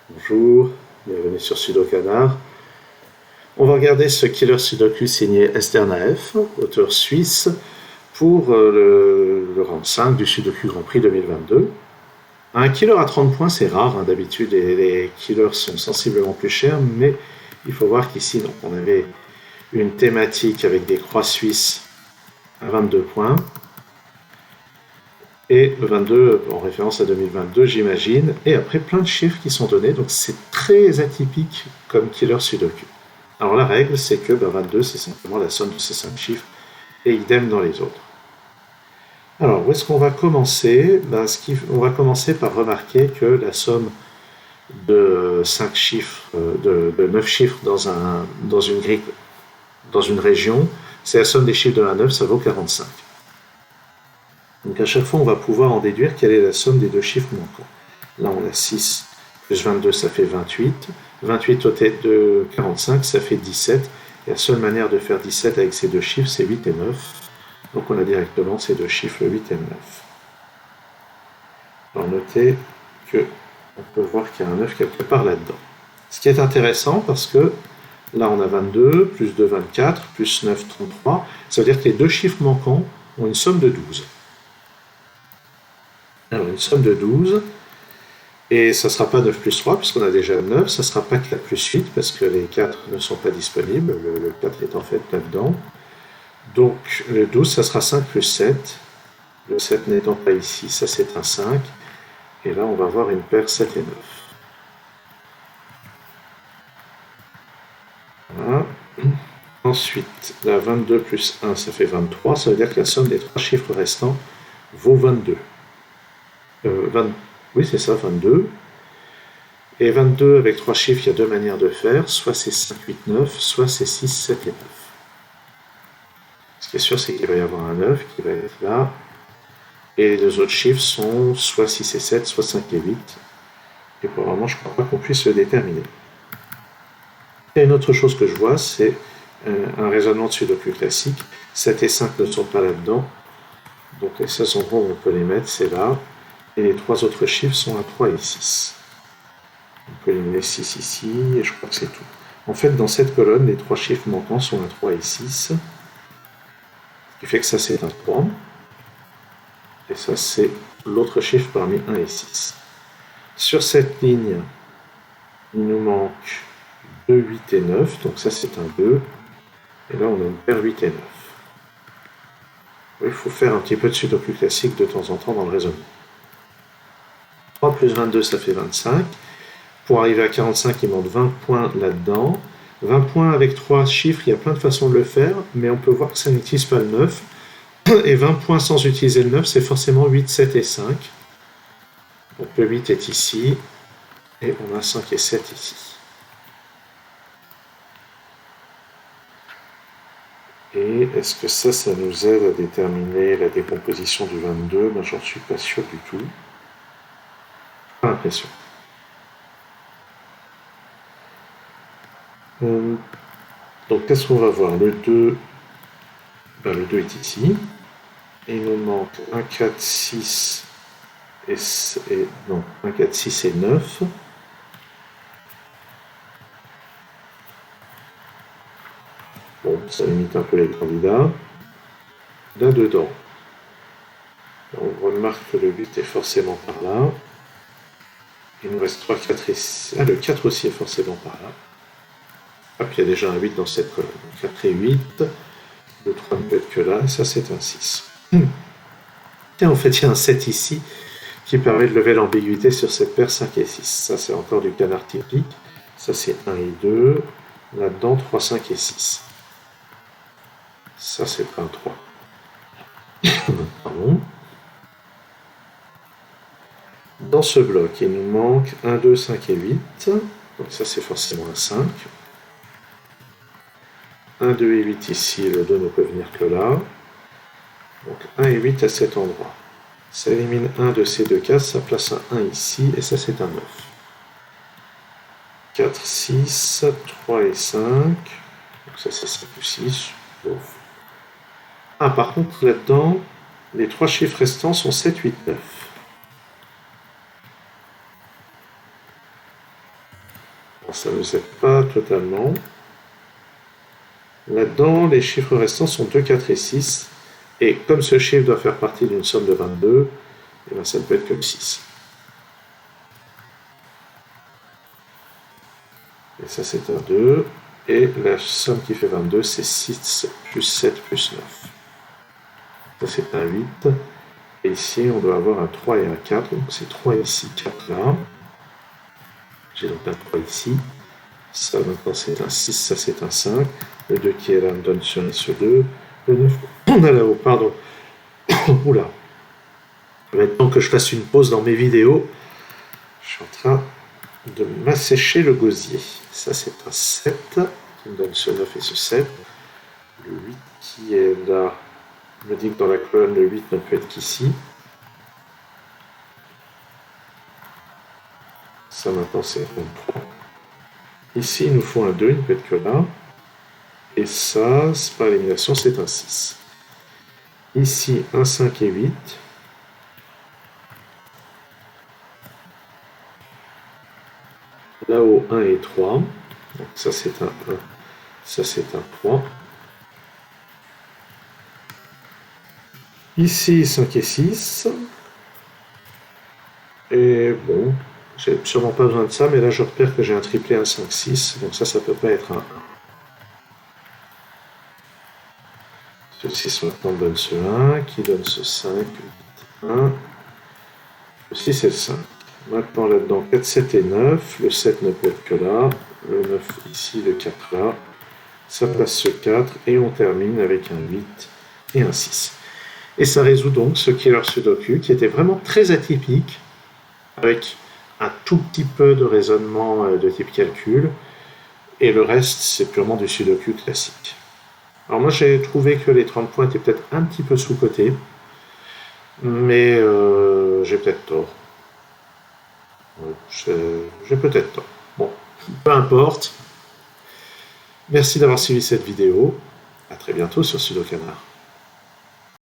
Bonjour, bienvenue sur Sudokanar. On va regarder ce killer Sudoku signé Esternaef, auteur suisse, pour le round 5 du Sudoku Grand Prix 2022. Un killer à 30 points, c'est rare, hein. D'habitude les killers sont sensiblement plus chers, mais il faut voir qu'ici, donc, on avait une thématique avec des croix suisses à 22 points, et le 22 en référence à 2022, j'imagine, et après plein de chiffres qui sont donnés, donc c'est très atypique comme killer Sudoku. Alors la règle, c'est que 22, c'est simplement la somme de ces 5 chiffres, et idem dans les autres. Alors, où est-ce qu'on va commencer? On va commencer par remarquer que la somme de 5 chiffres, de 9 chiffres dans une grille, dans une région, c'est la somme des chiffres de 1 à 9, ça vaut 45. Donc à chaque fois, on va pouvoir en déduire quelle est la somme des deux chiffres manquants. Là, on a 6 plus 22, ça fait 28. 28 au tête de 45, ça fait 17. Et la seule manière de faire 17 avec ces deux chiffres, c'est 8 et 9. Donc on a directement ces deux chiffres, 8 et 9. Alors notez qu'on peut voir qu'il y a un 9 quelque part là-dedans. Ce qui est intéressant parce que là, on a 22, plus 2, 24, plus 9, 33. Ça veut dire que les deux chiffres manquants ont une somme de 12. Alors, une somme de 12, et ça ne sera pas 9 plus 3, puisqu'on a déjà 9, ça ne sera pas 4 plus 8, parce que les 4 ne sont pas disponibles, le 4 est en fait là-dedans. Donc, le 12, ça sera 5 plus 7, le 7 n'étant pas ici, ça c'est un 5, et là on va avoir une paire 7 et 9. Voilà. Ensuite, la 22 plus 1, ça fait 23, ça veut dire que la somme des trois chiffres restants vaut 22. Oui, c'est ça, 22. Et 22 avec trois chiffres, il y a deux manières de faire. Soit c'est 5, 8, 9, soit c'est 6, 7 et 9. Ce qui est sûr, c'est qu'il va y avoir un 9 qui va être là. Et les deux autres chiffres sont soit 6 et 7, soit 5 et 8. Et pour le moment, je ne crois pas qu'on puisse le déterminer. Et une autre chose que je vois, c'est un raisonnement de Sudoku classique. 7 et 5 ne sont pas là-dedans. Donc les 16 endroits où on peut les mettre, c'est là. Et les trois autres chiffres sont à 3 et 6. On peut éliminer 6 ici, et je crois que c'est tout. En fait, dans cette colonne, les trois chiffres manquants sont à 3 et 6. Ce qui fait que ça, c'est un 3. Et ça, c'est l'autre chiffre parmi 1 et 6. Sur cette ligne, il nous manque 2, 8 et 9. Donc ça, c'est un 2. Et là, on a une paire 8 et 9. Il faut faire un petit peu de Sudoku classique de temps en temps dans le raisonnement. 3 plus 22, ça fait 25. Pour arriver à 45, il manque 20 points là-dedans. 20 points avec 3 chiffres, il y a plein de façons de le faire, mais on peut voir que ça n'utilise pas le 9. Et 20 points sans utiliser le 9, c'est forcément 8, 7 et 5. Donc le 8 est ici, et on a 5 et 7 ici. Et est-ce que ça nous aide à déterminer la décomposition du 22? Ben, j'en suis pas sûr du tout. Pas l'impression. Donc qu'est-ce qu'on va voir? Le 2, le 2 est ici. Et il nous manque 1, 4, 6 et 1, 4, 6 et 9. Bon, ça limite un peu les candidats. Là-dedans, on remarque que le 8 est forcément par là. Il nous reste 3, 4 et 6. Ah, le 4 aussi est forcément par là. Ah, puis il y a déjà un 8 dans cette colonne. 4 et 8. Le 3 ne peut être que là. Et ça, c'est un 6. Et en fait, il y a un 7 ici qui permet de lever l'ambiguïté sur cette paire 5 et 6. Ça, c'est encore du canard typique. Ça, c'est 1 et 2. Là-dedans, 3, 5 et 6. Ça, c'est pas un 3. Pardon. Dans ce bloc, il nous manque 1, 2, 5 et 8. Donc ça, c'est forcément un 5. 1, 2 et 8 ici, le 2 ne peut venir que là. Donc 1 et 8 à cet endroit. Ça élimine 1 de ces deux cases, ça place un 1 ici, et ça c'est un 9. 4, 6, 3 et 5. Donc ça c'est 5 ou 6. Ah, par contre, là-dedans, les trois chiffres restants sont 7, 8, 9. Alors, ça ne nous aide pas totalement. Là-dedans, les chiffres restants sont 2, 4 et 6. Et comme ce chiffre doit faire partie d'une somme de 22, eh bien, ça ne peut être que le 6. Et ça, c'est un 2. Et la somme qui fait 22, c'est 6 plus 7 plus 9. Ça, c'est un 8. Et ici, on doit avoir un 3 et un 4. Donc, c'est 3 ici, 4 là. J'ai donc un 3 ici. Ça, maintenant, c'est un 6. Ça, c'est un 5. Le 2 qui est là me donne ce 1 et ce 2. Le 9, on a là-haut, pardon. Oula. Maintenant que je fasse une pause dans mes vidéos, je suis en train de m'assécher le gosier. Ça, c'est un 7 qui me donne ce 9 et ce 7. Le 8 qui est là me dit que dans la colonne, le 8 ne peut être qu'ici. Ça, maintenant, c'est un 3. Ici, il nous faut un 2, il ne peut être que là. Et ça, par élimination, c'est un 6. Ici, un 5 et 8. Là-haut, 1 et 3. Donc ça, c'est un 1. Ça, c'est un 3. Ici, 5 et 6. Et bon, j'ai sûrement pas besoin de ça, mais là, je repère que j'ai un triplé, un 5, 6. Donc ça peut pas être un 1. Ce 6 maintenant donne ce 1, qui donne ce 5, 8, 1. Le 6 et le 5. Maintenant là-dedans, 4, 7 et 9. Le 7 ne peut être que là. Le 9 ici, le 4 là. Ça place ce 4 et on termine avec un 8 et un 6. Et ça résout donc ce Killer Sudoku qui était vraiment très atypique, avec un tout petit peu de raisonnement de type calcul, et le reste c'est purement du Sudoku classique. Alors moi j'ai trouvé que les 30 points étaient peut-être un petit peu sous-cotés, mais j'ai peut-être tort. J'ai peut-être tort. Bon, peu importe. Merci d'avoir suivi cette vidéo. À très bientôt sur Sudocanar.